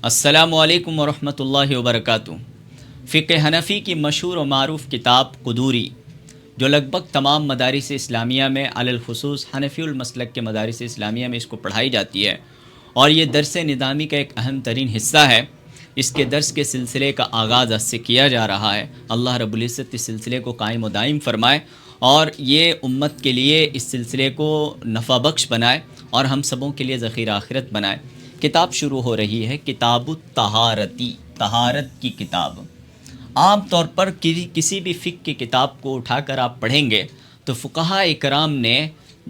السلام علیکم ورحمۃ اللہ وبرکاتہ۔ فقہ حنفی کی مشہور و معروف کتاب قدوری، جو لگ بھگ تمام مدارس اسلامیہ میں علی الخصوص حنفی المسلک کے مدارس اسلامیہ میں اس کو پڑھائی جاتی ہے، اور یہ درس نظامی کا ایک اہم ترین حصہ ہے۔ اس کے درس کے سلسلے کا آغاز آج سے کیا جا رہا ہے۔ اللہ رب العزت اس سلسلے کو قائم و دائم فرمائے اور یہ امت کے لیے اس سلسلے کو نفع بخش بنائے اور ہم سبوں کے لیے ذخیرہ آخرت بنائے۔ کتاب شروع ہو رہی ہے کتاب الطہارتی، طہارت کی کتاب۔ عام طور پر کسی بھی فقہ کی کتاب کو اٹھا کر آپ پڑھیں گے تو فقہاء اکرام نے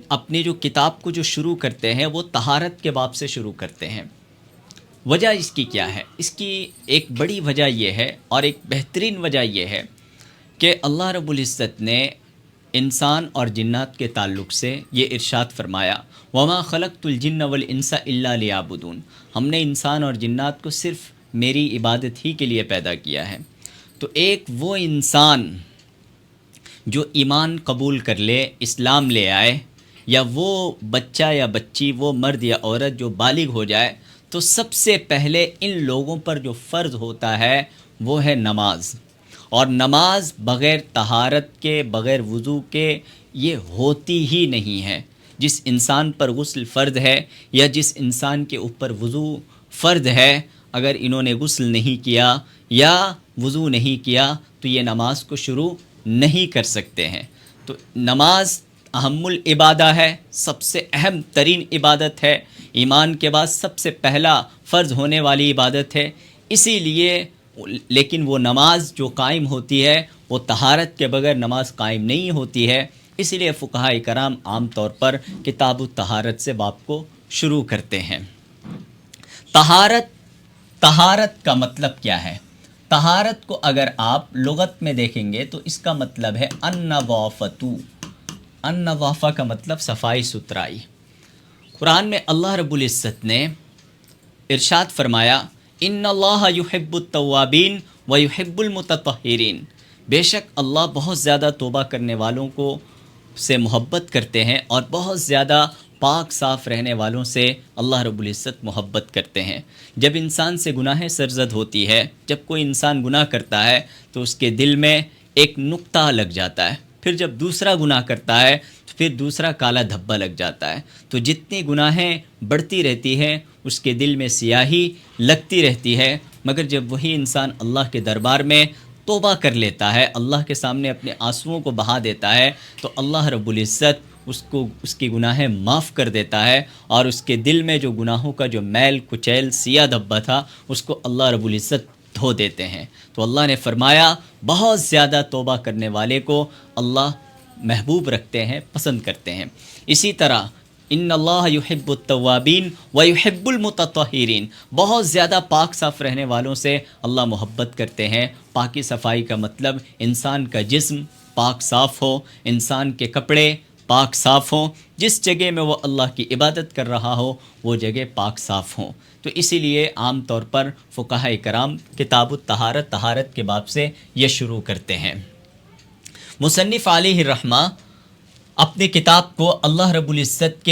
اپنی جو کتاب کو جو شروع کرتے ہیں وہ طہارت کے باب سے شروع کرتے ہیں۔ وجہ اس کی کیا ہے؟ اس کی ایک بڑی وجہ یہ ہے اور ایک بہترین وجہ یہ ہے کہ اللہ رب العزت نے انسان اور جنات کے تعلق سے یہ ارشاد فرمایا، وما خلقت الجن والانس الا لیعبدون، ہم نے انسان اور جنات کو صرف میری عبادت ہی کے لیے پیدا کیا ہے۔ تو ایک وہ انسان جو ایمان قبول کر لے، اسلام لے آئے، یا وہ بچہ یا بچی، وہ مرد یا عورت جو بالغ ہو جائے، تو سب سے پہلے ان لوگوں پر جو فرض ہوتا ہے وہ ہے نماز۔ اور نماز بغیر طہارت کے، بغیر وضو کے یہ ہوتی ہی نہیں ہے۔ جس انسان پر غسل فرض ہے یا جس انسان کے اوپر وضو فرض ہے، اگر انہوں نے غسل نہیں کیا یا وضو نہیں کیا تو یہ نماز کو شروع نہیں کر سکتے ہیں۔ تو نماز اہم العبادہ ہے، سب سے اہم ترین عبادت ہے، ایمان کے بعد سب سے پہلا فرض ہونے والی عبادت ہے۔ اسی لیے لیکن وہ نماز جو قائم ہوتی ہے وہ طہارت کے بغیر نماز قائم نہیں ہوتی ہے۔ اسی لیے فقہاء کرام عام طور پر کتاب الطہارت سے باب کو شروع کرتے ہیں۔ طہارت کا مطلب کیا ہے؟ طہارت کو اگر آپ لغت میں دیکھیں گے تو اس کا مطلب ہے النظافۃ۔ النظافہ کا مطلب صفائی ستھرائی۔ قرآن میں اللہ رب العزت نے ارشاد فرمایا، ان اللہ یحب التوابین ویحب المتطہرین، بے شک اللہ بہت زیادہ توبہ کرنے والوں کو سے محبت کرتے ہیں اور بہت زیادہ پاک صاف رہنے والوں سے اللہ رب العزت محبت کرتے ہیں۔ جب انسان سے گناہ سرزد ہوتی ہے، جب کوئی انسان گناہ کرتا ہے تو اس کے دل میں ایک نقطہ لگ جاتا ہے، پھر جب دوسرا گناہ کرتا ہے تو پھر دوسرا کالا دھبا لگ جاتا ہے۔ تو جتنی گناہیں بڑھتی رہتی ہیں اس کے دل میں سیاہی لگتی رہتی ہے، مگر جب وہی انسان اللہ کے دربار میں توبہ کر لیتا ہے، اللہ کے سامنے اپنے آنسوؤں کو بہا دیتا ہے، تو اللہ رب العزت اس کی گناہیں معاف کر دیتا ہے، اور اس کے دل میں جو گناہوں کا جو میل کچیل سیاہ دھبا تھا اس کو اللہ رب العزت دھو دیتے ہیں۔ تو اللہ نے فرمایا بہت زیادہ توبہ کرنے والے کو اللہ محبوب رکھتے ہیں، پسند کرتے ہیں۔ اسی طرح ان اللہ یحب التوابین ویحب المتطہرین، بہت زیادہ پاک صاف رہنے والوں سے اللہ محبت کرتے ہیں۔ پاکی صفائی کا مطلب انسان کا جسم پاک صاف ہو، انسان کے کپڑے پاک صاف ہوں، جس جگہ میں وہ اللہ کی عبادت کر رہا ہو وہ جگہ پاک صاف ہوں۔ تو اسی لیے عام طور پر فقہاء کرام کتاب الطہارت، طہارت کے باب سے یہ شروع کرتے ہیں۔ مصنف علیہ الرحمہ اپنی کتاب کو اللہ رب العزت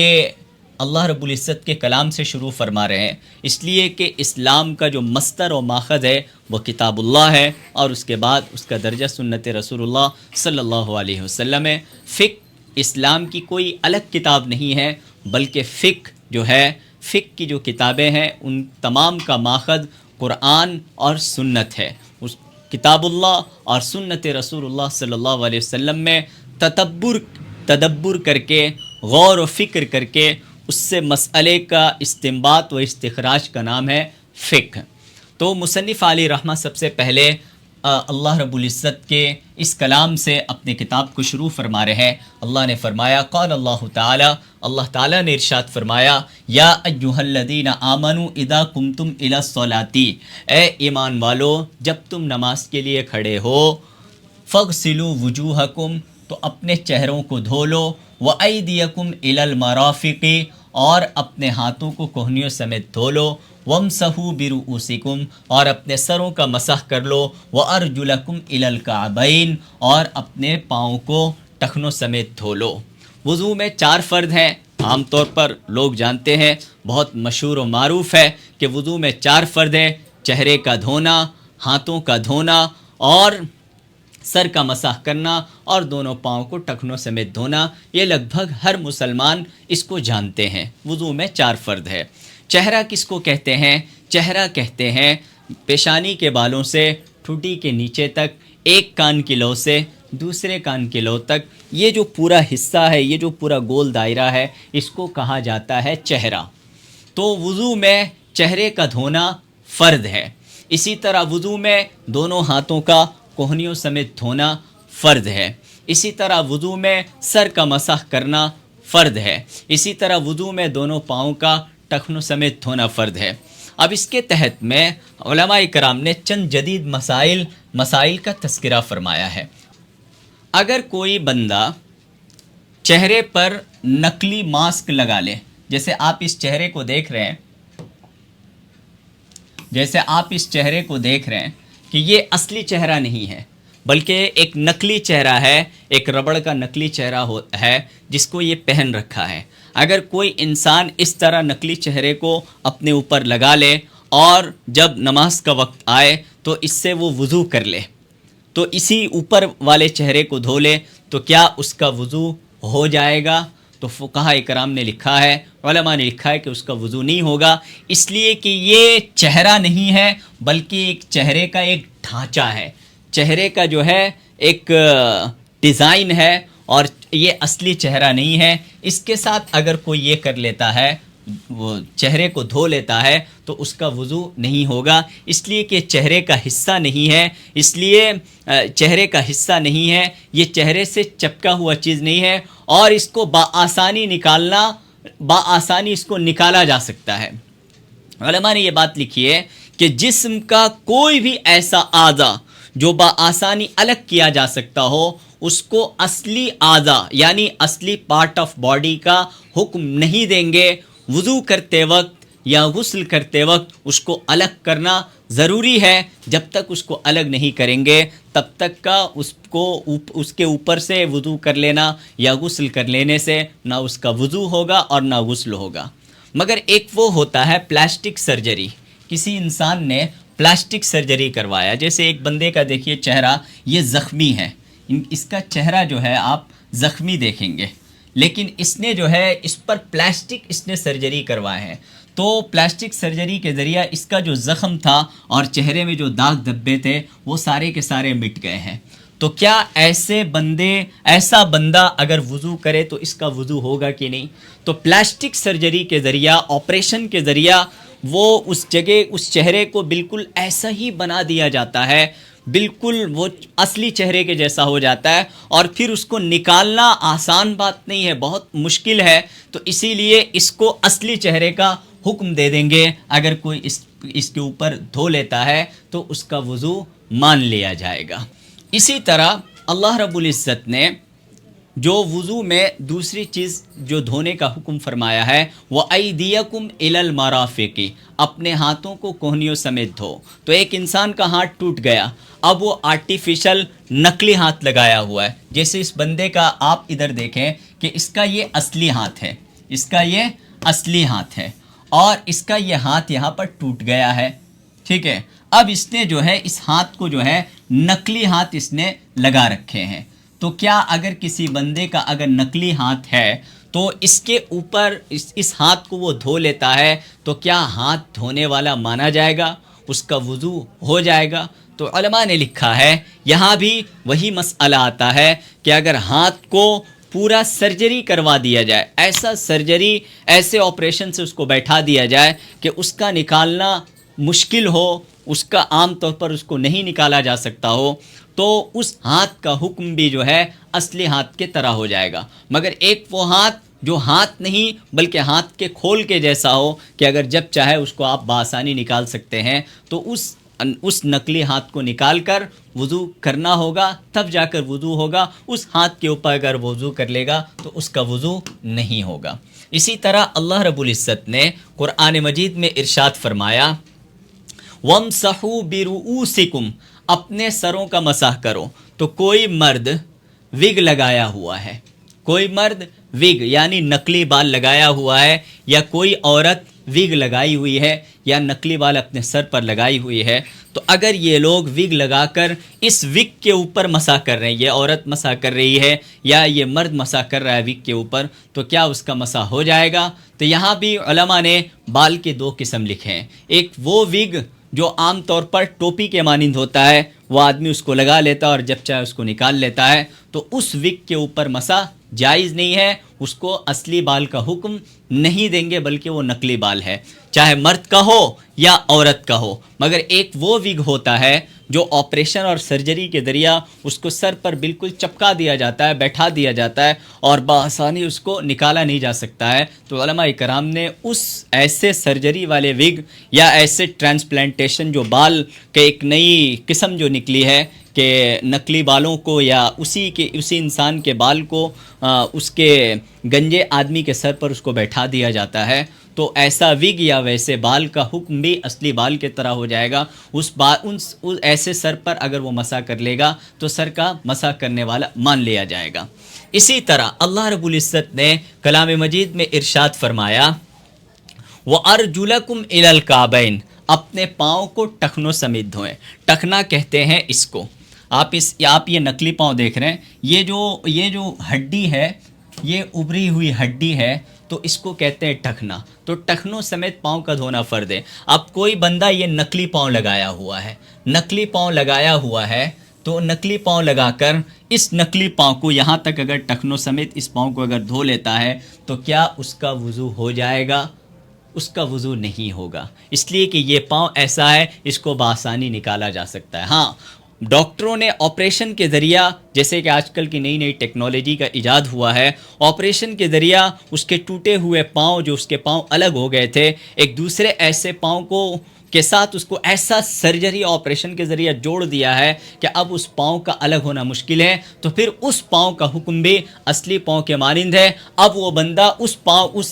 کے کلام سے شروع فرما رہے ہیں، اس لیے کہ اسلام کا جو مصدر و ماخذ ہے وہ کتاب اللہ ہے، اور اس کے بعد اس کا درجہ سنت رسول اللہ صلی اللہ علیہ وسلم ہے۔ فقہ اسلام کی کوئی الگ کتاب نہیں ہے، بلکہ فقہ جو ہے، فقہ کی جو کتابیں ہیں ان تمام کا ماخذ قرآن اور سنت ہے۔ اس کتاب اللہ اور سنت رسول اللہ صلی اللہ علیہ وسلم میں تدبر کر کے، غور و فکر کر کے اس سے مسئلے کا استنباط و استخراج کا نام ہے فقہ۔ تو مصنف علیہ رحمہ سب سے پہلے اللہ رب العزت کے اس کلام سے اپنے کتاب کو شروع فرما رہے ہیں۔ اللہ نے فرمایا، قال اللہ تعالی، اللہ تعالیٰ نے ارشاد فرمایا، یا ایھا الذین آمنوا اذا قمتم الی الصلاۃ، اے ایمان والو جب تم نماز کے لیے کھڑے ہو، فاغسلوا وجوہکم، تو اپنے چہروں کو دھو لو، وایدیکم الی المرافق، اور اپنے ہاتھوں کو کوہنیوں سمیت دھو لو، وامسحوا برؤوسکم، اور اپنے سروں کا مسح کر لو، وارجلکم الی الکعبین، اور اپنے پاؤں کو ٹخنوں سمیت دھو لو۔ وضو میں 4 فرض ہیں، عام طور پر لوگ جانتے ہیں، بہت مشہور و معروف ہے کہ وضو میں 4 فرض ہے: چہرے کا دھونا، ہاتھوں کا دھونا، اور سر کا مسح کرنا، اور دونوں پاؤں کو ٹخنوں سمیت دھونا۔ یہ لگ بھگ ہر مسلمان اس کو جانتے ہیں۔ وضو میں 4 فرض ہے۔ چہرہ کس کو کہتے ہیں؟ چہرہ کہتے ہیں پیشانی کے بالوں سے ٹھوٹی کے نیچے تک، ایک کان کی لو سے دوسرے کان کی لو تک، یہ جو پورا حصہ ہے، یہ جو پورا گول دائرہ ہے، اس کو کہا جاتا ہے چہرہ۔ تو وضو میں چہرے کا دھونا فرض ہے۔ اسی طرح وضو میں دونوں ہاتھوں کا کوہنیوں سمیت دھونا فرض ہے۔ اسی طرح وضو میں سر کا مسح کرنا فرض ہے۔ اسی طرح وضو میں دونوں پاؤں کا ٹخنوں سمیت دھونا فرض ہے۔ اب اس کے تحت میں علماء کرام نے چند جدید مسائل کا تذکرہ فرمایا ہے۔ اگر کوئی بندہ چہرے پر نقلی ماسک لگا لے، جیسے آپ اس چہرے کو دیکھ رہے ہیں، کہ یہ اصلی چہرہ نہیں ہے، بلکہ ایک نقلی چہرہ ہے، ایک ربڑ کا نقلی چہرہ ہے جس کو یہ پہن رکھا ہے۔ اگر کوئی انسان اس طرح نقلی چہرے کو اپنے اوپر لگا لے اور جب نماز کا وقت آئے تو اس سے وہ وضو کر لے، تو اسی اوپر والے چہرے کو دھو لے، تو کیا اس کا وضو ہو جائے گا؟ تو فقہاء کرام نے لکھا ہے، علماء نے لکھا ہے کہ اس کا وضو نہیں ہوگا، اس لیے کہ یہ چہرہ نہیں ہے بلکہ ایک چہرے کا ایک ڈھانچہ ہے، چہرے کا جو ہے ایک ڈیزائن ہے، اور یہ اصلی چہرہ نہیں ہے۔ اس کے ساتھ اگر کوئی یہ کر لیتا ہے، وہ چہرے کو دھو لیتا ہے، تو اس کا وضو نہیں ہوگا، اس لیے کہ چہرے کا حصہ نہیں ہے، یہ چہرے سے چپکا ہوا چیز نہیں ہے، اور اس کو بآسانی اس کو نکالا جا سکتا ہے۔ علماء نے یہ بات لکھی ہے کہ جسم کا کوئی بھی ایسا اعضا جو بآسانی الگ کیا جا سکتا ہو، اس کو اصلی اعضا یعنی اصلی پارٹ آف باڈی کا حکم نہیں دیں گے۔ وضو کرتے وقت یا غسل کرتے وقت اس کو الگ کرنا ضروری ہے۔ جب تک اس کو الگ نہیں کریں گے تب تک کا اس کے اوپر سے وضو کر لینا یا غسل کر لینے سے نہ اس کا وضو ہوگا اور نہ غسل ہوگا۔ مگر ایک وہ ہوتا ہے پلاسٹک سرجری، کسی انسان نے پلاسٹک سرجری کروایا، جیسے ایک بندے کا دیکھیے چہرہ یہ زخمی ہے، اس کا چہرہ جو ہے آپ زخمی دیکھیں گے، لیکن اس نے جو ہے اس پر پلاسٹک سرجری کروائے ہیں، تو پلاسٹک سرجری کے ذریعہ اس کا جو زخم تھا اور چہرے میں جو داغ دھبے تھے وہ سارے کے سارے مٹ گئے ہیں۔ تو کیا ایسا بندہ اگر وضو کرے تو اس کا وضو ہوگا کہ نہیں؟ تو پلاسٹک سرجری کے ذریعہ، آپریشن کے ذریعہ وہ اس چہرے کو بالکل ایسا ہی بنا دیا جاتا ہے، بالکل وہ اصلی چہرے کے جیسا ہو جاتا ہے، اور پھر اس کو نکالنا آسان بات نہیں ہے، بہت مشکل ہے۔ تو اسی لیے اس کو اصلی چہرے کا حکم دے دیں گے، اگر کوئی اس کے اوپر دھو لیتا ہے تو اس کا وضو مان لیا جائے گا۔ اسی طرح اللہ رب العزت نے جو وضو میں دوسری چیز جو دھونے کا حکم فرمایا ہے، وَأَيْدِيَكُمْ إِلَى الْمَرَافِقِ، اپنے ہاتھوں کو کوہنیوں سمیت دھو۔ تو ایک انسان کا ہاتھ ٹوٹ گیا، اب وہ آرٹیفیشل نقلی ہاتھ لگایا ہوا ہے، جیسے اس بندے کا آپ ادھر دیکھیں کہ اس کا یہ اصلی ہاتھ ہے، اور اس کا یہ ہاتھ یہاں پر ٹوٹ گیا ہے، ٹھیک ہے۔ اب اس نے جو ہے اس ہاتھ کو جو ہے نقلی ہاتھ اس نے لگا رکھے ہیں۔ تو کیا اگر کسی بندے کا اگر نقلی ہاتھ ہے تو اس کے اوپر اس ہاتھ کو وہ دھو لیتا ہے تو کیا ہاتھ دھونے والا مانا جائے گا؟ اس کا وضو ہو جائے گا؟ تو علماء نے لکھا ہے یہاں بھی وہی مسئلہ آتا ہے کہ اگر ہاتھ کو پورا سرجری کروا دیا جائے، ایسے آپریشن سے اس کو بیٹھا دیا جائے کہ اس کا نکالنا مشکل ہو، اس کا عام طور پر اس کو نہیں نکالا جا سکتا ہو، تو اس ہاتھ کا حکم بھی جو ہے اصلی ہاتھ کے طرح ہو جائے گا۔ مگر ایک وہ ہاتھ جو ہاتھ نہیں بلکہ ہاتھ کے کھول کے جیسا ہو کہ اگر جب چاہے اس کو آپ بآسانی نکال سکتے ہیں، تو اس نقلی ہاتھ کو نکال کر وضو کرنا ہوگا، تب جا کر وضو ہوگا۔ اس ہاتھ کے اوپر اگر وضو کر لے گا تو اس کا وضو نہیں ہوگا۔ اسی طرح اللہ رب العزت نے قرآن مجید میں ارشاد فرمایا، وَامْسَحُوا بِرُؤُوسِكُمْ، اپنے سروں کا مسح کرو۔ تو کوئی مرد وگ لگایا ہوا ہے، کوئی مرد وگ یعنی نقلی بال لگایا ہوا ہے، یا کوئی عورت وگ لگائی ہوئی ہے یا نقلی بال اپنے سر پر لگائی ہوئی ہے، تو اگر یہ لوگ وگ لگا کر اس وگ کے اوپر مسح کر رہے ہیں، یہ عورت مسح کر رہی ہے یا یہ مرد مسح کر رہا ہے وگ کے اوپر، تو کیا اس کا مسح ہو جائے گا؟ تو یہاں بھی علماء نے بال کے دو قسم لکھے ہیں۔ ایک وہ وگ جو عام طور پر ٹوپی کے مانند ہوتا ہے، وہ آدمی اس کو لگا لیتا ہے اور جب چاہے اس کو نکال لیتا ہے، تو اس وگ کے اوپر مسح جائز نہیں ہے، اس کو اصلی بال کا حکم نہیں دیں گے، بلکہ وہ نقلی بال ہے، چاہے مرد کا ہو یا عورت کا ہو۔ مگر ایک وہ وگ ہوتا ہے جو آپریشن اور سرجری کے ذریعہ اس کو سر پر بالکل چپکا دیا جاتا ہے، بیٹھا دیا جاتا ہے اور بآسانی اس کو نکالا نہیں جا سکتا ہے، تو علماء کرام نے اس ایسے سرجری والے وگ یا ایسے ٹرانسپلانٹیشن جو بال کے ایک نئی قسم جو نکلی ہے کہ نقلی بالوں کو یا اسی انسان کے بال کو اس کے گنجے آدمی کے سر پر اس کو بیٹھا دیا جاتا ہے، تو ایسا وگ یا ویسے بال کا حکم بھی اصلی بال کے طرح ہو جائے گا۔ اس ایسے سر پر اگر وہ مسح کر لے گا تو سر کا مسح کرنے والا مان لیا جائے گا۔ اسی طرح اللہ رب العزت نے کلام مجید میں ارشاد فرمایا وَأَرْجُلَكُمْ إِلَى الْكَعْبَيْنِ، اپنے پاؤں کو ٹخنوں سمیت دھوئیں۔ ٹخنا کہتے ہیں اس کو، آپ یہ نقلی پاؤں دیکھ رہے ہیں، یہ جو ہڈی ہے، یہ ابری ہوئی ہڈی ہے، تو اس کو کہتے ہیں ٹخنا، تو ٹخنوں سمیت پاؤں کا دھونا فرض ہے۔ اب کوئی بندہ یہ نقلی پاؤں لگایا ہوا ہے، تو نقلی پاؤں لگا کر اس نقلی پاؤں کو یہاں تک اگر ٹخنوں سمیت اس پاؤں کو اگر دھو لیتا ہے تو کیا اس کا وضو ہو جائے گا؟ اس کا وضو نہیں ہوگا، اس لیے کہ یہ پاؤں ایسا ہے اس کو بآسانی نکالا جا سکتا ہے۔ ہاں، ڈاکٹروں نے آپریشن کے ذریعہ، جیسے کہ آج کل کی نئی ٹیکنالوجی کا ایجاد ہوا ہے، آپریشن کے ذریعہ اس کے ٹوٹے ہوئے پاؤں، جو اس کے پاؤں الگ ہو گئے تھے، ایک دوسرے ایسے پاؤں کے ساتھ اس کو ایسا سرجری آپریشن کے ذریعہ جوڑ دیا ہے کہ اب اس پاؤں کا الگ ہونا مشکل ہے، تو پھر اس پاؤں کا حکم بھی اصلی پاؤں کے مانند ہے۔ اب وہ بندہ اس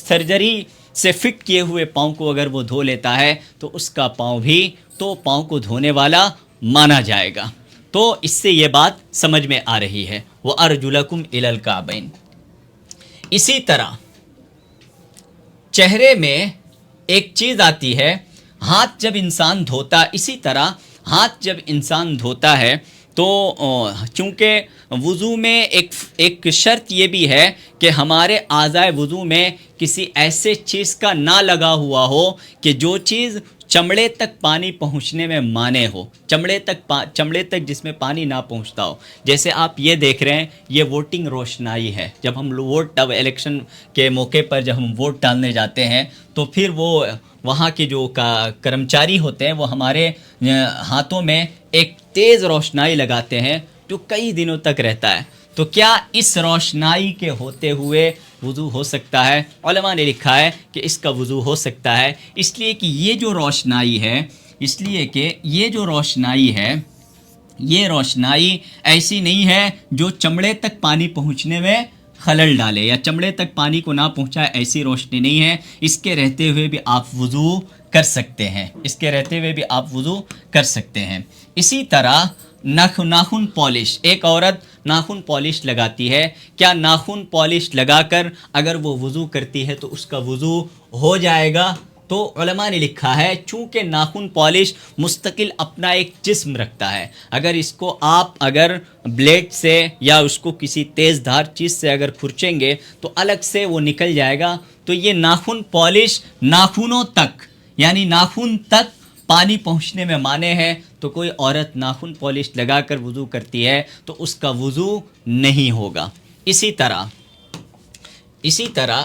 سرجری سے فٹ کیے ہوئے پاؤں کو اگر وہ دھو لیتا ہے تو اس کا پاؤں بھی تو پاؤں کو دھونے والا مانا جائے گا۔ تو اس سے یہ بات سمجھ میں آ رہی ہے وَأَرْجُلَكُمْ إِلَى الْكَعْبَيْنِ۔ اسی طرح چہرے میں ایک چیز آتی ہے، ہاتھ جب انسان دھوتا، اسی طرح ہاتھ جب انسان دھوتا ہے تو چونکہ وضو میں ایک شرط یہ بھی ہے کہ ہمارے اعضائے وضو میں کسی ایسے چیز کا نہ لگا ہوا ہو کہ جو چیز چمڑے تک پانی پہنچنے میں مانع ہو، چمڑے تک جس میں پانی نہ پہنچتا ہو۔ جیسے آپ یہ دیکھ رہے ہیں، یہ ووٹنگ روشنائی ہے، جب ہم الیکشن کے موقع پر جب ہم ووٹ ڈالنے جاتے ہیں تو پھر وہ وہاں کے جو کرمچاری ہوتے ہیں وہ ہمارے ہاتھوں میں ایک تیز روشنائی لگاتے ہیں جو کئی دنوں تک رہتا ہے، تو کیا اس روشنائی کے ہوتے ہوئے وضو ہو سکتا ہے؟ علماء نے لکھا ہے کہ اس کا وضو ہو سکتا ہے، اس لیے کہ یہ جو روشنائی ہے یہ روشنائی ایسی نہیں ہے جو چمڑے تک پانی پہنچنے میں خلل ڈالے یا چمڑے تک پانی کو نہ پہنچائے، ایسی روشنی نہیں ہے، اس کے رہتے ہوئے بھی آپ وضو کر سکتے ہیں۔ اسی طرح ناخن پالش، ایک عورت ناخن پالش لگاتی ہے، کیا ناخن پالش لگا کر اگر وہ وضو کرتی ہے تو اس کا وضو ہو جائے گا؟ تو علماء نے لکھا ہے چونکہ ناخن پالش مستقل اپنا ایک جسم رکھتا ہے، اگر اس کو آپ بلیڈ سے یا اس کو کسی تیز دھار چیز سے اگر کھرچیں گے تو الگ سے وہ نکل جائے گا، تو یہ ناخن پالش ناخنوں تک پانی پہنچنے میں مانع ہے، تو کوئی عورت ناخن پالش لگا کر وضو کرتی ہے تو اس کا وضو نہیں ہوگا۔ اسی طرح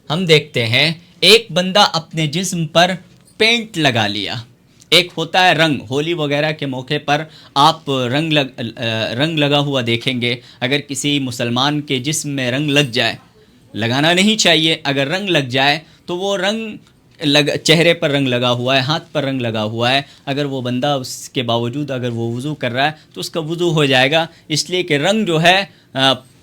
ہم دیکھتے ہیں ایک بندہ اپنے جسم پر پینٹ لگا لیا، ایک ہوتا ہے رنگ، ہولی وغیرہ کے موقع پر آپ رنگ لگا ہوا دیکھیں گے، اگر کسی مسلمان کے جسم میں رنگ لگ جائے، لگانا نہیں چاہیے، اگر رنگ لگ جائے تو وہ رنگ چہرے پر رنگ لگا ہوا ہے، ہاتھ پر رنگ لگا ہوا ہے، اگر وہ بندہ اس کے باوجود اگر وہ وضو کر رہا ہے تو اس کا وضو ہو جائے گا، اس لیے کہ رنگ جو ہے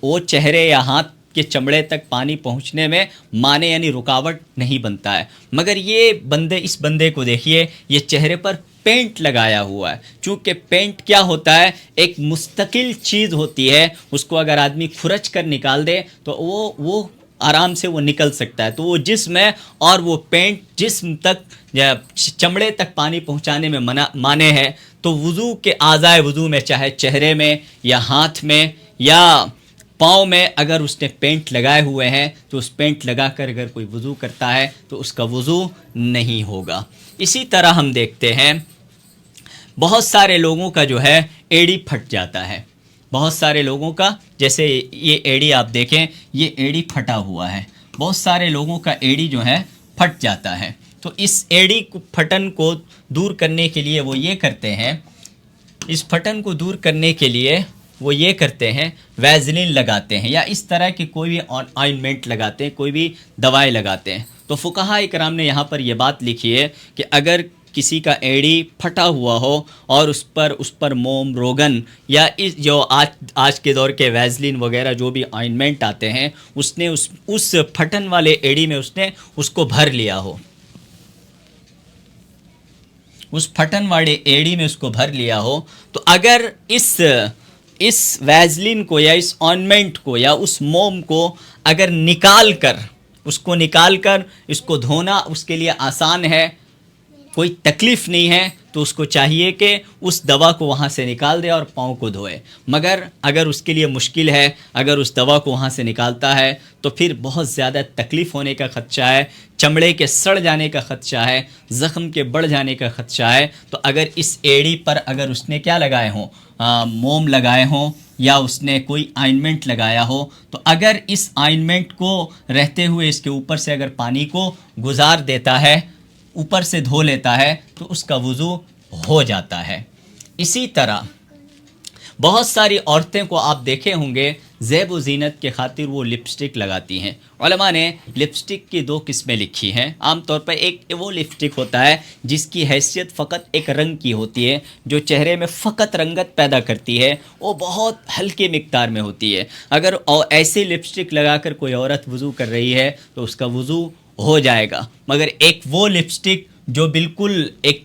وہ چہرے یا ہاتھ کے چمڑے تک پانی پہنچنے میں مانے یعنی رکاوٹ نہیں بنتا ہے. مگر یہ اس بندے کو دیکھیے، یہ چہرے پر پینٹ لگایا ہوا ہے. چونکہ پینٹ کیا ہوتا ہے، ایک مستقل چیز ہوتی ہے، اس کو اگر آدمی کھرچ کر نکال دے تو وہ آرام سے وہ نکل سکتا ہے. تو وہ جسم ہے اور وہ پینٹ جسم تک یا چمڑے تک پانی پہنچانے میں مانے ہے. تو وضو کے اعضائے وضو میں، چاہے چہرے میں یا ہاتھ میں یا پاؤں میں، اگر اس نے پینٹ لگائے ہوئے ہیں تو اس پینٹ لگا کر اگر کوئی وضو کرتا ہے تو اس کا وضو نہیں ہوگا. اسی طرح ہم دیکھتے ہیں بہت سارے لوگوں کا جو ہے ایڑی پھٹ جاتا ہے. بہت سارے لوگوں کا، جیسے یہ ایڑی آپ دیکھیں، یہ ایڑی پھٹا ہوا ہے. بہت سارے لوگوں کا ایڑی جو ہے پھٹ جاتا ہے. تو اس ایڑی پھٹن کو دور کرنے کے لیے وہ یہ کرتے ہیں، اس پھٹن کو دور کرنے کے لیے وہ یہ کرتے ہیں، ویزلین لگاتے ہیں یا اس طرح کی کوئی بھی آئنمنٹ لگاتے ہیں، کوئی بھی دوائیں لگاتے ہیں. تو فقہاء کرام نے یہاں پر یہ بات لکھی ہے کہ اگر کسی کا ایڑی پھٹا ہوا ہو اور اس پر موم، روغن یا جو آج کے دور کے ویزلین وغیرہ جو بھی آئنمنٹ آتے ہیں، اس نے اس پھٹن والے ایڑی میں اس نے اس کو بھر لیا ہو، اس پھٹن والے ایڑی میں اس کو بھر لیا ہو، تو اگر اس ویزلین کو یا اس آئنمنٹ کو یا اس موم کو اگر نکال کر اس کو دھونا اس کے لیے آسان ہے، کوئی تکلیف نہیں ہے، تو اس کو چاہیے کہ اس دوا کو وہاں سے نکال دے اور پاؤں کو دھوئے. مگر اگر اس کے لیے مشکل ہے، اگر اس دوا کو وہاں سے نکالتا ہے تو پھر بہت زیادہ تکلیف ہونے کا خدشہ ہے، چمڑے کے سڑ جانے کا خدشہ ہے، زخم کے بڑھ جانے کا خدشہ ہے. تو اگر اس ایڑی پر اگر اس نے کیا لگائے ہوں، موم لگائے ہوں یا اس نے کوئی آئنمنٹ لگایا ہو، تو اگر اس آئنمنٹ کو رہتے ہوئے اس کے اوپر سے اگر پانی کو گزار دیتا ہے، اوپر سے دھو لیتا ہے، تو اس کا وضو ہو جاتا ہے. اسی طرح بہت ساری عورتیں کو آپ دیکھے ہوں گے، زیب و زینت کے خاطر وہ لپسٹک لگاتی ہیں. علماء نے لپسٹک کی 2 قسمیں لکھی ہیں. عام طور پر ایک وہ لپسٹک ہوتا ہے جس کی حیثیت فقط ایک رنگ کی ہوتی ہے، جو چہرے میں فقط رنگت پیدا کرتی ہے، وہ بہت ہلکی مقدار میں ہوتی ہے. اگر ایسی لپسٹک لگا کر کوئی عورت وضو کر رہی ہے تو اس کا وضو ہو جائے گا. مگر ایک وہ لپسٹک جو بالکل ایک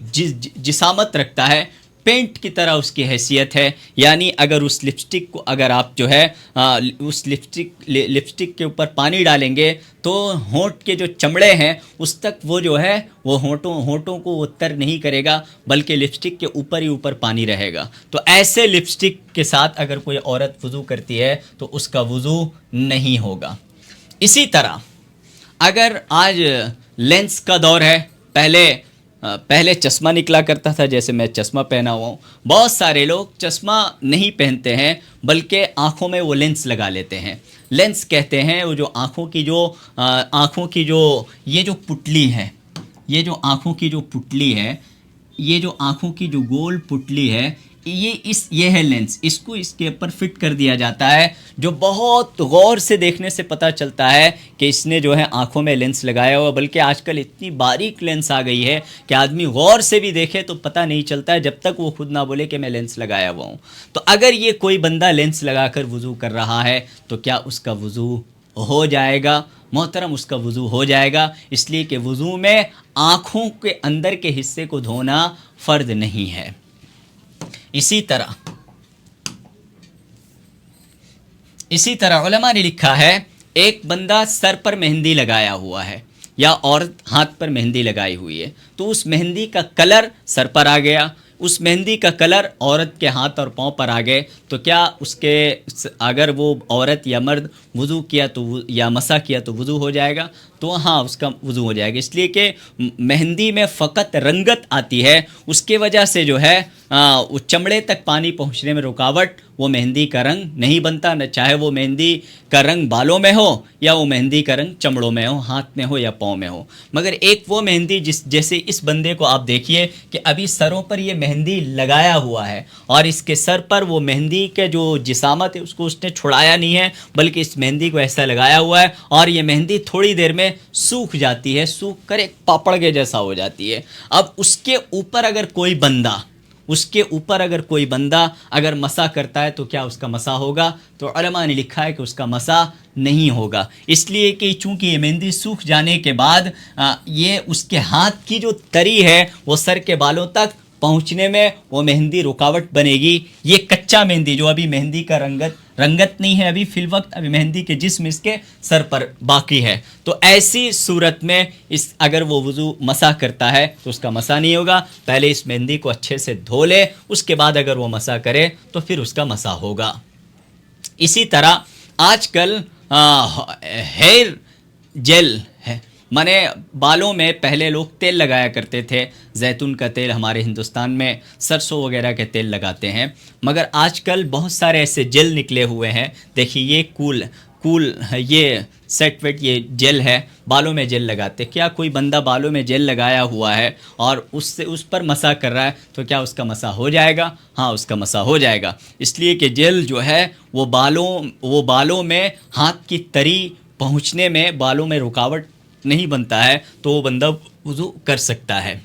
جسامت رکھتا ہے، پینٹ کی طرح اس کی حیثیت ہے، یعنی اگر اس لپسٹک کو اگر آپ جو ہے اس لپسٹک کے اوپر پانی ڈالیں گے تو ہونٹ کے جو چمڑے ہیں اس تک وہ جو ہے وہ ہونٹوں کو وہ تر نہیں کرے گا، بلکہ لپسٹک کے اوپر ہی اوپر پانی رہے گا. تو ایسے لپسٹک کے ساتھ اگر کوئی عورت وضو کرتی ہے تو اس کا وضو نہیں ہوگا. اسی طرح اگر آج لینس کا دور ہے، پہلے چشمہ نکلا کرتا تھا، جیسے میں چشمہ پہنا ہوا ہوں. بہت سارے لوگ چشمہ نہیں پہنتے ہیں بلکہ آنکھوں میں وہ لینس لگا لیتے ہیں. لینس کہتے ہیں وہ جو آنکھوں کی جو یہ جو پٹلی ہے، یہ جو آنکھوں کی جو پٹلی ہے، یہ جو آنکھوں کی جو گول پٹلی ہے، یہ ہے لینس. اس کو اس کے اوپر فٹ کر دیا جاتا ہے، جو بہت غور سے دیکھنے سے پتہ چلتا ہے کہ اس نے جو ہے آنکھوں میں لینس لگایا ہوا. بلکہ آج کل اتنی باریک لینس آ گئی ہے کہ آدمی غور سے بھی دیکھے تو پتہ نہیں چلتا ہے جب تک وہ خود نہ بولے کہ میں لینس لگایا ہوا ہوں. تو اگر یہ کوئی بندہ لینس لگا کر وضو کر رہا ہے تو کیا اس کا وضو ہو جائے گا؟ محترم، اس کا وضو ہو جائے گا، اس لیے کہ وضو میں آنکھوں کے اندر کے حصے کو دھونا فرض نہیں ہے. اسی طرح علماء نے لکھا ہے، ایک بندہ سر پر مہندی لگایا ہوا ہے یا عورت ہاتھ پر مہندی لگائی ہوئی ہے، تو اس مہندی کا کلر سر پر آ گیا، اس مہندی کا کلر عورت کے ہاتھ اور پاؤں پر آ گئے، تو کیا اگر وہ عورت یا مرد وضو کیا تو یا مسح کیا تو وضو ہو جائے گا؟ تو ہاں، اس کا وضو ہو جائے گا. اس لیے کہ مہندی میں فقط رنگت آتی ہے، اس کے وجہ سے جو ہے وہ چمڑے تک پانی پہنچنے میں رکاوٹ، وہ مہندی کا رنگ نہیں بنتا، نہ چاہے وہ مہندی کا رنگ بالوں میں ہو یا وہ مہندی کا رنگ چمڑوں میں ہو، ہاتھ میں ہو یا پاؤں میں ہو. مگر ایک وہ مہندی جیسے اس بندے کو آپ دیکھیے کہ ابھی سروں پر یہ مہندی لگایا ہوا ہے اور اس کے سر پر وہ مہندی کے جو جسامت ہے اس کو اس نے چھڑایا نہیں ہے، بلکہ اس مہندی کو ایسا لگایا ہوا ہے اور یہ مہندی تھوڑی دیر میں سوکھ جاتی ہے، سوکھ کر ایک پاپڑ کے جیسا ہو جاتی ہے. اب اس کے اوپر اگر کوئی بندہ اس کے اوپر اگر کوئی بندہ اگر مسح کرتا ہے تو کیا اس کا مسح ہوگا؟ تو علماء نے لکھا ہے کہ اس کا مسح نہیں ہوگا، اس لیے کہ چونکہ یہ مہندی سوکھ جانے کے بعد یہ اس کے ہاتھ کی جو تری ہے وہ سر کے بالوں تک پہنچنے میں وہ مہندی رکاوٹ بنے گی۔ یہ کچا مہندی جو ابھی مہندی کا رنگت نہیں ہے، ابھی فی الوقت ابھی مہندی کے جسم اس کے سر پر باقی ہے، تو ایسی صورت میں اگر وہ وضو مسح کرتا ہے تو اس کا مسح نہیں ہوگا۔ پہلے اس مہندی کو اچھے سے دھو لے، اس کے بعد اگر وہ مسح کرے تو پھر اس کا مسح ہوگا۔ اسی طرح آج کل ہیئر جیل ہے، مانے بالوں میں پہلے لوگ تیل لگایا کرتے تھے، زیتون کا تیل، ہمارے ہندوستان میں سرسوں وغیرہ کے تیل لگاتے ہیں، مگر آج کل بہت سارے ایسے جیل نکلے ہوئے ہیں۔ دیکھیے یہ کول یہ سیٹ ویٹ یہ جیل ہے، بالوں میں جیل لگاتے۔ کیا کوئی بندہ بالوں میں جیل لگایا ہوا ہے اور اس پر مسح کر رہا ہے تو کیا اس کا مسح ہو جائے گا؟ ہاں، اس کا مسح ہو جائے گا، اس لیے کہ جیل جو ہے وہ بالوں میں ہاتھ کی تری پہنچنے میں، بالوں میں رکاوٹ نہیں بنتا ہے، تو وہ بندہ وضو کر سکتا ہے۔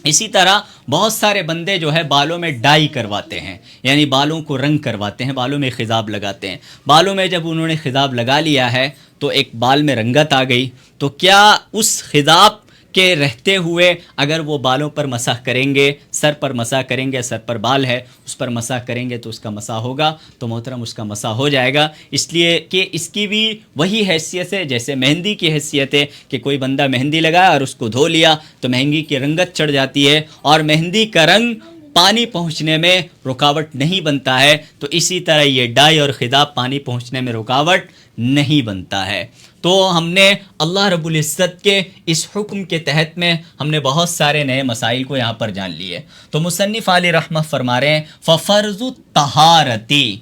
اسی طرح بہت سارے بندے جو ہے بالوں میں ڈائی کرواتے ہیں، یعنی بالوں کو رنگ کرواتے ہیں، بالوں میں خضاب لگاتے ہیں۔ بالوں میں جب انہوں نے خضاب لگا لیا ہے تو ایک بال میں رنگت آ گئی، تو کیا اس خضاب کے رہتے ہوئے اگر وہ بالوں پر مسح کریں گے، سر پر مسح کریں گے، سر پر بال ہے اس پر مسح کریں گے تو اس کا مسح ہوگا؟ تو محترم اس کا مسح ہو جائے گا، اس لیے کہ اس کی بھی وہی حیثیت ہے جیسے مہندی کی حیثیت ہے کہ کوئی بندہ مہندی لگایا اور اس کو دھو لیا تو مہندی کی رنگت چڑھ جاتی ہے اور مہندی کا رنگ پانی پہنچنے میں رکاوٹ نہیں بنتا ہے، تو اسی طرح یہ ڈائی اور خضاب پانی پہنچنے میں رکاوٹ نہیں بنتا ہے۔ تو ہم نے اللہ رب العزت کے اس حکم کے تحت میں ہم نے بہت سارے نئے مسائل کو یہاں پر جان لیے۔ تو مصنف علیہ رحمہ فرما رہے ہیں ففرض الطہارتی،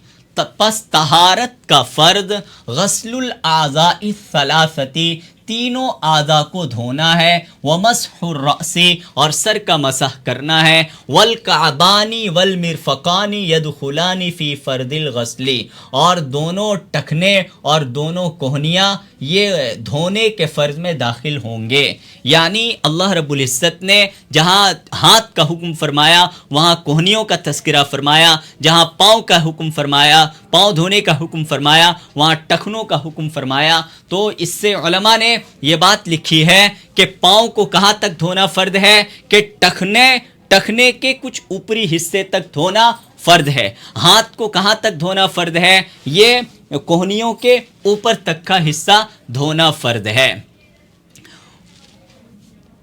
پس طہارت کا فرض غسل الاعضاء الثلاثتی، تینوں اعضاء کو دھونا ہے، ومسح الرأس، اور سر کا مسح کرنا ہے، والکعبان والمرفقان یدخلان فی فرض الغسل، اور دونوں ٹخنے اور دونوں کوہنیاں یہ دھونے کے فرض میں داخل ہوں گے۔ یعنی اللہ رب العزت نے جہاں ہاتھ کا حکم فرمایا وہاں کوہنیوں کا تذکرہ فرمایا، جہاں پاؤں کا حکم فرمایا، پاؤں دھونے کا حکم فرمایا، وہاں ٹخنوں کا حکم فرمایا۔ تو اس سے علماء نے یہ بات لکھی ہے کہ پاؤں کو کہاں تک دھونا فرض ہے کہ ٹخنے کے کچھ اوپری حصے تک دھونا فرض ہے۔ ہاتھ کو کہاں تک دھونا فرض ہے؟ یہ کوہنیوں کے اوپر تک کا حصہ دھونا فرض ہے۔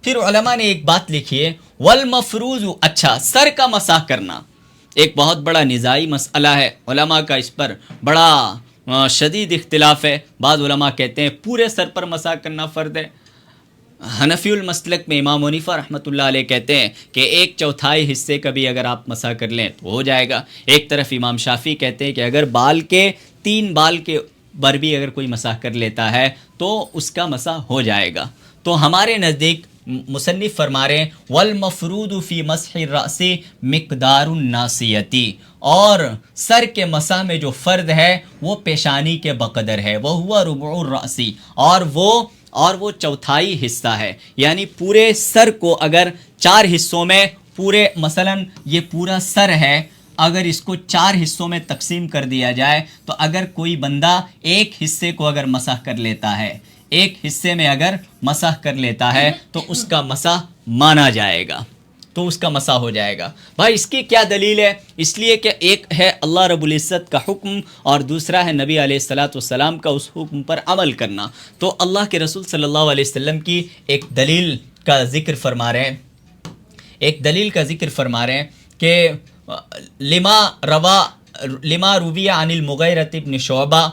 پھر علماء نے ایک بات لکھی ہے والمفروض، اچھا سر کا مسح کرنا ایک بہت بڑا نزاعی مسئلہ ہے، علماء کا اس پر بڑا شدید اختلاف ہے۔ بعض علماء کہتے ہیں پورے سر پر مسح کرنا فرض ہے۔ حنفی المسلک میں امام حنیفہ رحمۃ اللہ علیہ کہتے ہیں کہ 1/4 حصے کا بھی اگر آپ مسح کر لیں تو ہو جائے گا۔ ایک طرف امام شافعی کہتے ہیں کہ اگر 3 بال کے بر بھی اگر کوئی مسح کر لیتا ہے تو اس کا مسح ہو جائے گا۔ تو ہمارے نزدیک مصنف فرما رہے ہیں والمفروض فی مسح الرأس مقدار الناصیتی، اور سر کے مسح میں جو فرض ہے وہ پیشانی کے بقدر ہے، وہ ہوا ربع الرأس، اور وہ 1/4 حصہ ہے۔ یعنی پورے سر کو اگر 4 حصوں میں پورے، مثلا یہ پورا سر ہے، اگر اس کو 4 حصوں میں تقسیم کر دیا جائے تو اگر کوئی بندہ ایک حصے کو اگر مسح کر لیتا ہے، ایک حصے میں اگر مسح کر لیتا ہے تو اس کا مسح مانا جائے گا، تو اس کا مسح ہو جائے گا۔ بھائی اس کی کیا دلیل ہے؟ اس لیے کہ ایک ہے اللہ رب العزت کا حکم اور دوسرا ہے نبی علیہ السلام کا اس حکم پر عمل کرنا۔ تو اللہ کے رسول صلی اللہ علیہ وسلم کی ایک دلیل کا ذکر فرما رہے ہیں کہ لما روی عن المغیرۃ بن شعبہ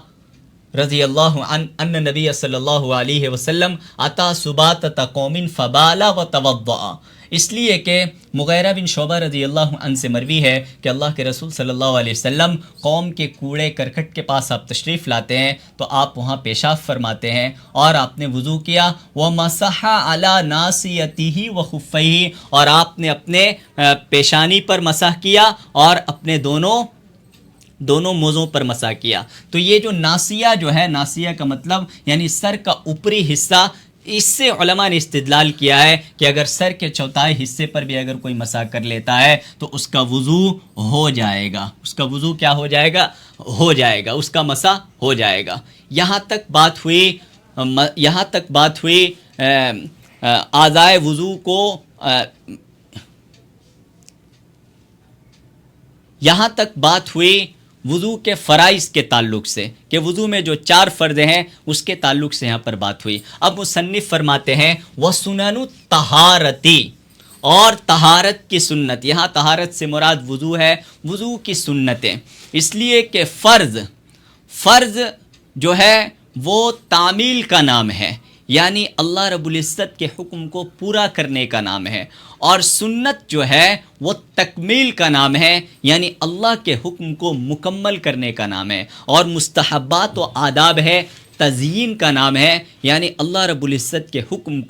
رضی اللہ عنہ ان نبی صلی اللہ علیہ وسلم اتا سباتۃ قوم فبال وتوضأ، اس لیے کہ مغیرہ بن شعبہ رضی اللہ عنہ سے مروی ہے کہ اللہ کے رسول صلی اللہ علیہ وسلم قوم کے کوڑے کرکٹ کے پاس آپ تشریف لاتے ہیں تو آپ وہاں پیشاب فرماتے ہیں اور آپ نے وضو کیا، ومسح علی ناصیتہ وخفیہ، اور آپ نے اپنے پیشانی پر مسح کیا اور اپنے دونوں موزوں پر مسح کیا۔ تو یہ جو ناصیہ جو ہے، ناصیہ کا مطلب یعنی سر کا اوپری حصہ اس سے علماء نے استدلال کیا ہے کہ اگر سر کے چوتھائی حصے پر بھی اگر کوئی مسح کر لیتا ہے تو اس کا وضو ہو جائے گا، اس کا وضو کیا ہو جائے گا؟ ہو جائے گا، اس کا مسح ہو جائے گا۔ یہاں تک بات ہوئی اعضائے وضو کو یہاں تک بات ہوئی وضو کے فرائض کے تعلق سے کہ وضو میں جو 4 فرض ہیں اس کے تعلق سے یہاں پر بات ہوئی۔ اب مصنف فرماتے ہیں وَسُنَنُ الطَّہَارَةِ، اور طہارت کی سنت، یہاں طہارت سے مراد وضو ہے، وضو کی سنتیں، اس لیے کہ فرض جو ہے وہ تعمیل کا نام ہے، یعنی اللہ رب العزت کے حکم کو پورا کرنے کا نام ہے، اور سنت جو ہے وہ تکمیل کا نام ہے، یعنی اللہ کے حکم کو مکمل کرنے کا نام ہے، اور مستحبات و آداب ہے تزیین کا نام ہے، یعنی اللہ رب العزت کے حکم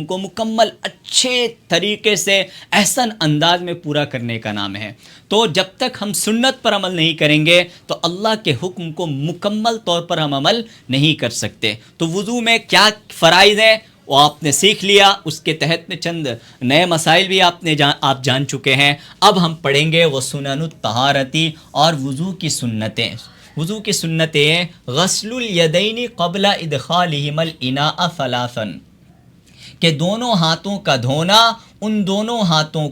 کو مکمل اچھے طریقے سے احسن انداز میں پورا کرنے کا نام ہے۔ تو جب تک ہم سنت پر عمل نہیں کریں گے تو اللہ کے حکم کو مکمل طور پر ہم عمل نہیں کر سکتے۔ تو وضو میں کیا فرائض ہیں وہ آپ نے سیکھ لیا، اس کے تحت میں چند نئے مسائل بھی آپ جان چکے ہیں۔ اب ہم پڑھیں گے وہ سنن الطہارتی، اور وضو کی سنتیں۔ وضو کی سنتیں غسل الیدین قبل ادخالہما الاناء ثلاثا، کہ دونوں ہاتھوں کا دھونا، ان دونوں ہاتھوں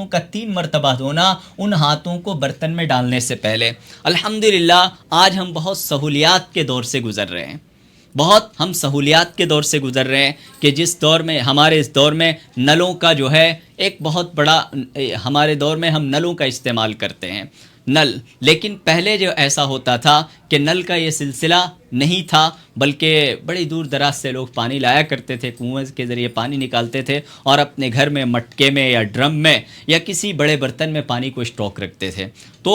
کا 3 مرتبہ دھونا، ان ہاتھوں کو برتن میں ڈالنے سے پہلے۔ الحمدللہ آج ہم بہت سہولیات کے دور سے گزر رہے ہیں، کہ جس دور میں ہمارے اس دور میں نلوں کا جو ہے ایک بہت بڑا، ہمارے دور میں ہم نلوں کا استعمال کرتے ہیں، لیکن پہلے جو ایسا ہوتا تھا کہ نل کا یہ سلسلہ نہیں تھا، بلکہ بڑی دور دراز سے لوگ پانی لایا کرتے تھے، کنویں کے ذریعے پانی نکالتے تھے اور اپنے گھر میں مٹکے میں یا ڈرم میں یا کسی بڑے برتن میں پانی کو اسٹاک رکھتے تھے۔ تو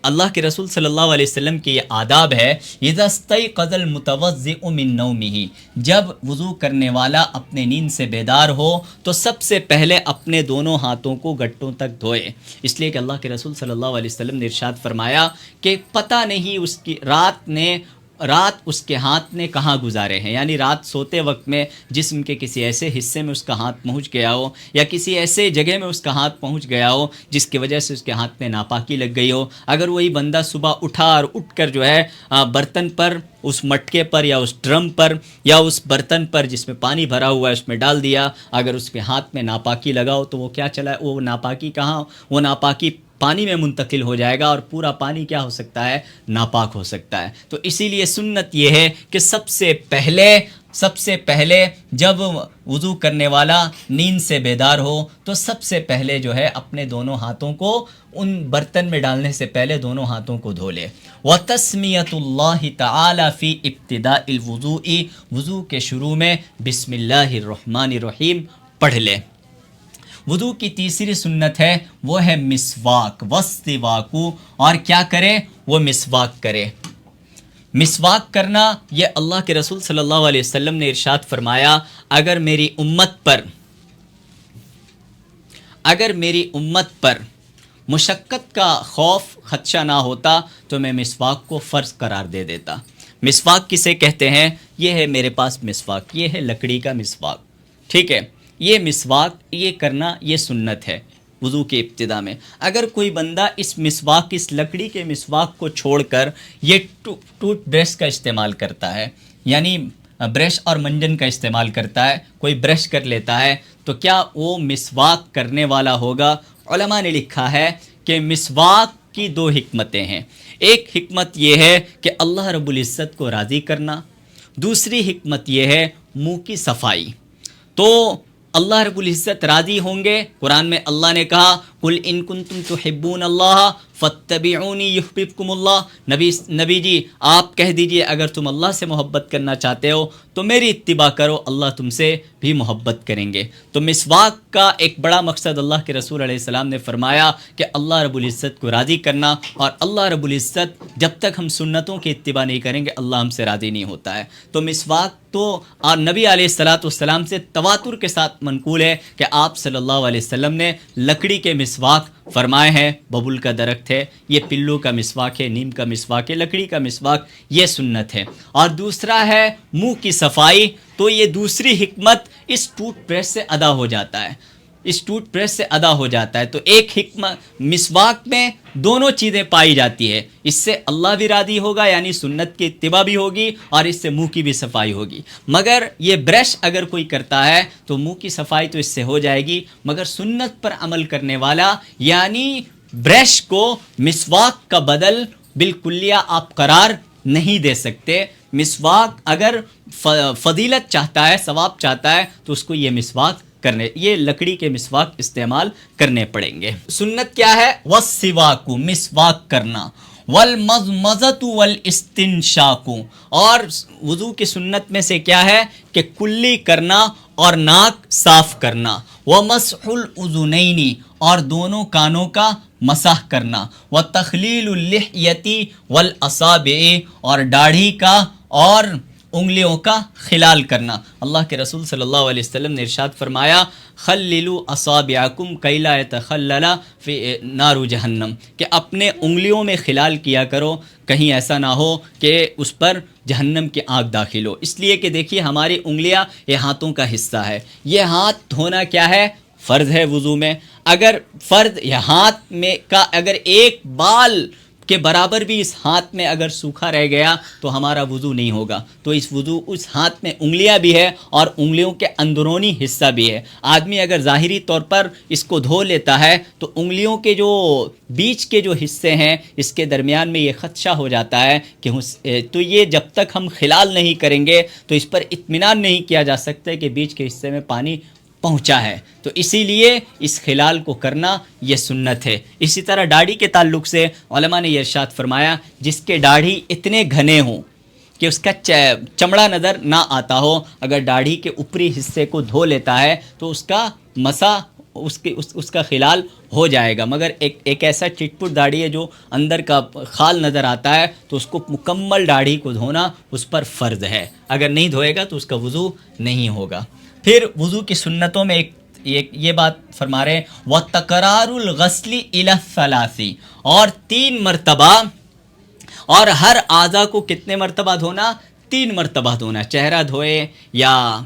اللہ کے رسول صلی اللہ علیہ وسلم کے یہ آداب ہے، اذا استيقظ المتوضئ من نومه، جب وضو کرنے والا اپنے نیند سے بیدار ہو تو سب سے پہلے اپنے دونوں ہاتھوں کو گٹوں تک دھوئے، اس لیے کہ اللہ کے رسول صلی اللہ علیہ وسلم نے ارشاد فرمایا کہ پتہ نہیں اس کی رات اس کے ہاتھ نے کہاں گزارے ہیں، یعنی رات سوتے وقت میں جسم کے کسی ایسے حصے میں اس کا ہاتھ پہنچ گیا ہو یا کسی ایسے جگہ میں اس کا ہاتھ پہنچ گیا ہو جس کی وجہ سے اس کے ہاتھ میں ناپاکی لگ گئی ہو۔ اگر وہی بندہ صبح اٹھا اور اٹھ کر جو ہے برتن پر، اس مٹکے پر یا اس ڈرم پر یا اس برتن پر جس میں پانی بھرا ہوا ہے اس میں ڈال دیا، اگر اس کے ہاتھ میں ناپاکی لگا ہو تو وہ کیا چلا ہے، وہ ناپاکی کہاں، وہ ناپاکی پانی میں منتقل ہو جائے گا اور پورا پانی کیا ہو سکتا ہے، ناپاک ہو سکتا ہے۔ تو اسی لیے سنت یہ ہے کہ سب سے پہلے جب وضو کرنے والا نیند سے بیدار ہو تو سب سے پہلے جو ہے اپنے دونوں ہاتھوں کو ان برتن میں ڈالنے سے پہلے دونوں ہاتھوں کو دھو لے۔ وَتَسْمِيَةُ اللَّهِ تَعَالَى فِي ابْتِدَاءِ الْوُضُوءِ، وضو کے شروع میں بسم اللہ الرحمن الرحیم پڑھ لے۔ وضو کی تیسری سنت ہے وہ ہے مسواک، وَالسِّوَاكُ، اور کیا کرے، وہ مسواک کرے۔ مسواک کرنا یہ اللہ کے رسول صلی اللہ علیہ وسلم نے ارشاد فرمایا، اگر میری امت پر مشقت کا خوف خدشہ نہ ہوتا تو میں مسواک کو فرض قرار دے دیتا۔ مسواک کسے کہتے ہیں؟ یہ ہے میرے پاس مسواک، یہ ہے لکڑی کا مسواک، ٹھیک ہے، یہ مسواک یہ کرنا یہ سنت ہے وضو کے ابتدا میں۔ اگر کوئی بندہ اس لکڑی کے مسواک کو چھوڑ کر یہ ٹوتھ برش کا استعمال کرتا ہے، یعنی برش اور منجن کا استعمال کرتا ہے، کوئی برش کر لیتا ہے، تو کیا وہ مسواک کرنے والا ہوگا؟ علماء نے لکھا ہے کہ مسواک کی 2 حکمتیں ہیں۔ ایک حکمت یہ ہے کہ اللہ رب العزت کو راضی کرنا، دوسری حکمت یہ ہے منہ کی صفائی۔ تو اللہ رب العزت راضی ہوں گے، قرآن میں اللہ نے کہا قُلْ إِن كُنتُمْ تُحِبُّونَ اللَّهَ فَاتَّبِعُونِي يُحْبِبْكُمُ اللَّهُ، نبی جی آپ کہہ دیجئے اگر تم اللہ سے محبت کرنا چاہتے ہو تو میری اتباع کرو، اللہ تم سے بھی محبت کریں گے۔ تو مسواک کا ایک بڑا مقصد اللہ کے رسول علیہ السلام نے فرمایا کہ اللہ رب العزت کو راضی کرنا، اور اللہ رب العزت جب تک ہم سنتوں کی اتباع نہیں کریں گے اللہ ہم سے راضی نہیں ہوتا ہے۔ تو مسواک تو اور نبی علیہ السلام سے تواتر کے ساتھ منقول ہے کہ آپ صلی اللہ علیہ وسلم نے لکڑی کے مسواک فرمائے ہیں ببول کا درخت ہے، یہ پلو کا مسواک ہے، نیم کا مسواک ہے، لکڑی کا مسواک، یہ سنت ہے۔ اور دوسرا ہے منہ کی صفائی، تو یہ دوسری حکمت اس ٹوتھ برش سے ادا ہو جاتا ہے، اس ٹوتھ برش سے ادا ہو جاتا ہے۔ تو ایک حکمت مسواک میں دونوں چیزیں پائی جاتی ہے، اس سے اللہ بھی راضی ہوگا، یعنی سنت کی اتباع بھی ہوگی، اور اس سے منہ کی بھی صفائی ہوگی۔ مگر یہ برش اگر کوئی کرتا ہے تو منہ کی صفائی تو اس سے ہو جائے گی، مگر سنت پر عمل کرنے والا یعنی برش کو مسواک کا بدل بالکلیہ آپ قرار نہیں دے سکتے۔ مسواک اگر فضیلت چاہتا ہے، ثواب چاہتا ہے، تو اس کو یہ مسواک کرنے، یہ لکڑی کے مسواک استعمال کرنے پڑیں گے۔ سنت کیا ہے؟ والسواک، مسواک کرنا، والمضمضۃ والاستنشاق، اور وضو کی سنت میں سے کیا ہے کہ کلی کرنا اور ناک صاف کرنا، ومسح الاذنین، اور دونوں کانوں کا مسح کرنا، وتخلیل اللحیۃ والاصابع، اور داڑھی کا اور انگلیوں کا خلال کرنا۔ اللہ کے رسول صلی اللہ علیہ وسلم نے ارشاد فرمایا خللوا اصابعکم کی لا یتخلل فی نار جہنم، کہ اپنے انگلیوں میں خلال کیا کرو، کہیں ایسا نہ ہو کہ اس پر جہنم کی آگ داخل ہو۔ اس لیے کہ دیکھیے ہماری انگلیاں یہ ہاتھوں کا حصہ ہے، یہ ہاتھ دھونا کیا ہے؟ فرض ہے وضو میں۔ اگر فرض یہ ہاتھ میں کا اگر ایک بال کے برابر بھی اس ہاتھ میں اگر سوکھا رہ گیا تو ہمارا وضو نہیں ہوگا۔ تو اس وضو اس ہاتھ میں انگلیاں بھی ہے اور انگلیوں کے اندرونی حصہ بھی ہے۔ آدمی اگر ظاہری طور پر اس کو دھو لیتا ہے تو انگلیوں کے جو بیچ کے جو حصے ہیں اس کے درمیان میں یہ خدشہ ہو جاتا ہے کہ تو یہ جب تک ہم خلال نہیں کریں گے تو اس پر اطمینان نہیں کیا جا سکتا کہ بیچ کے حصے میں پانی پہنچا ہے، تو اسی لیے اس خلال کو کرنا یہ سنت ہے۔ اسی طرح داڑھی کے تعلق سے علماء نے یہ ارشاد فرمایا جس کے داڑھی اتنے گھنے ہوں کہ اس کا چمڑا نظر نہ آتا ہو، اگر داڑھی کے اوپری حصے کو دھو لیتا ہے تو اس کا مسح اس کا خلال ہو جائے گا۔ مگر ایک ایسا چٹپٹ داڑھی ہے جو اندر کا خال نظر آتا ہے تو اس کو مکمل داڑھی کو دھونا اس پر فرض ہے، اگر نہیں دھوئے گا تو اس کا وضو نہیں ہوگا۔ پھر وضو کی سنتوں میں یہ بات فرما رہے ہیں وَتَكْرَارُ الْغَسْلِ إِلَى الثَّلَاثِ، اور 3 مرتبہ، اور ہر اعضاء کو کتنے مرتبہ دھونا؟ 3 مرتبہ دھونا، چہرہ دھوئے یا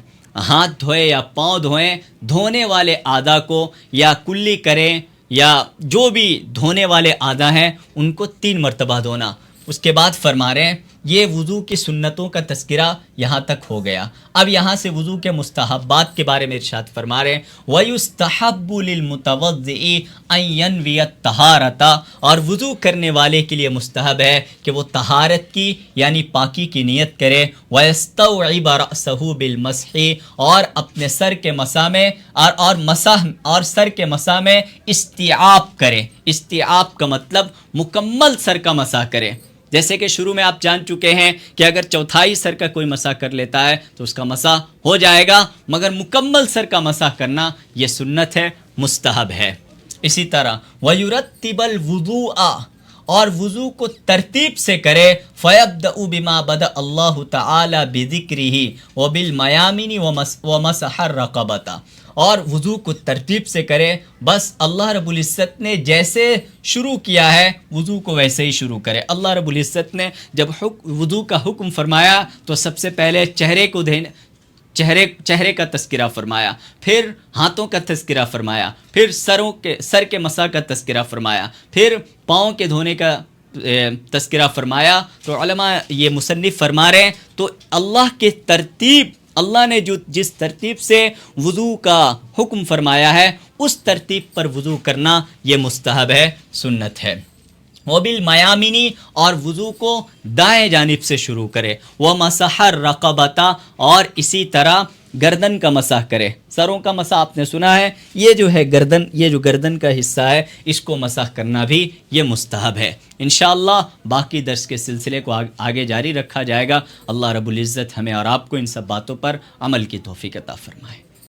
ہاتھ دھوئے یا پاؤں دھوئیں، دھونے والے اعضاء کو یا کلی کریں یا جو بھی دھونے والے اعضاء ہیں ان کو 3 مرتبہ دھونا۔ اس کے بعد فرما رہے ہیں یہ وضو کی سنتوں کا تذکرہ یہاں تک ہو گیا۔ اب یہاں سے وضو کے مستحبات کے بارے میں ارشاد فرما رہے ہیں وَيُسْتَحَبُّ لِلْمُتَوَضِّئِ أَن يَنْوِيَ الطَّهَارَةَ، اور وضو کرنے والے کے لیے مستحب ہے کہ وہ طہارت کی یعنی پاکی کی نیت کرے، وَيَسْتَوْعِبَ رَأْسَهُ بِالْمَسْحِ، اور اپنے سر کے مسح میں اور سر کے مسح میں استیعاب کرے۔ استیعاب کا مطلب مکمل سر کا مسح کرے، جیسے کہ شروع میں آپ جان چکے ہیں کہ اگر چوتھائی سر کا کوئی مسح کر لیتا ہے تو اس کا مسح ہو جائے گا، مگر مکمل سر کا مسح کرنا یہ سنت ہے، مستحب ہے۔ اسی طرح وَيُرَتِّبَ الْوُضُوءَ، اور وضو کو ترتیب سے کرے، فَيَبْدَأُ بِمَا بَدَأَ اللَّهُ تَعَالَى بِذِكْرِهِ وَبِالْمَيَامِنِ وَمَسَحَ الرَّقَبَةَ، اور وضو کو ترتیب سے کرے، بس اللہ رب العزت نے جیسے شروع کیا ہے وضو کو ویسے ہی شروع کرے۔ اللہ رب العزت نے جب وضو کا حکم فرمایا تو سب سے پہلے چہرے کا تذکرہ فرمایا، پھر ہاتھوں کا تذکرہ فرمایا، پھر سر کے مسح کا تذکرہ فرمایا، پھر پاؤں کے دھونے کا تذکرہ فرمایا۔ تو علماء یہ مصنف فرما رہے ہیں تو اللہ نے جس ترتیب سے وضو کا حکم فرمایا ہے اس ترتیب پر وضو کرنا یہ مستحب ہے، سنت ہے۔ وَبِالْمَيَامِنِ، اور وضو کو دائیں جانب سے شروع کرے، وَمَسَحَ الرَّقَبَةَ، اور اسی طرح گردن کا مسح کرے۔ سروں کا مسح آپ نے سنا ہے، یہ جو ہے گردن، یہ جو گردن کا حصہ ہے اس کو مسح کرنا بھی یہ مستحب ہے۔ انشاءاللہ باقی درس کے سلسلے کو آگے جاری رکھا جائے گا۔ اللہ رب العزت ہمیں اور آپ کو ان سب باتوں پر عمل کی توفیق عطا فرمائے۔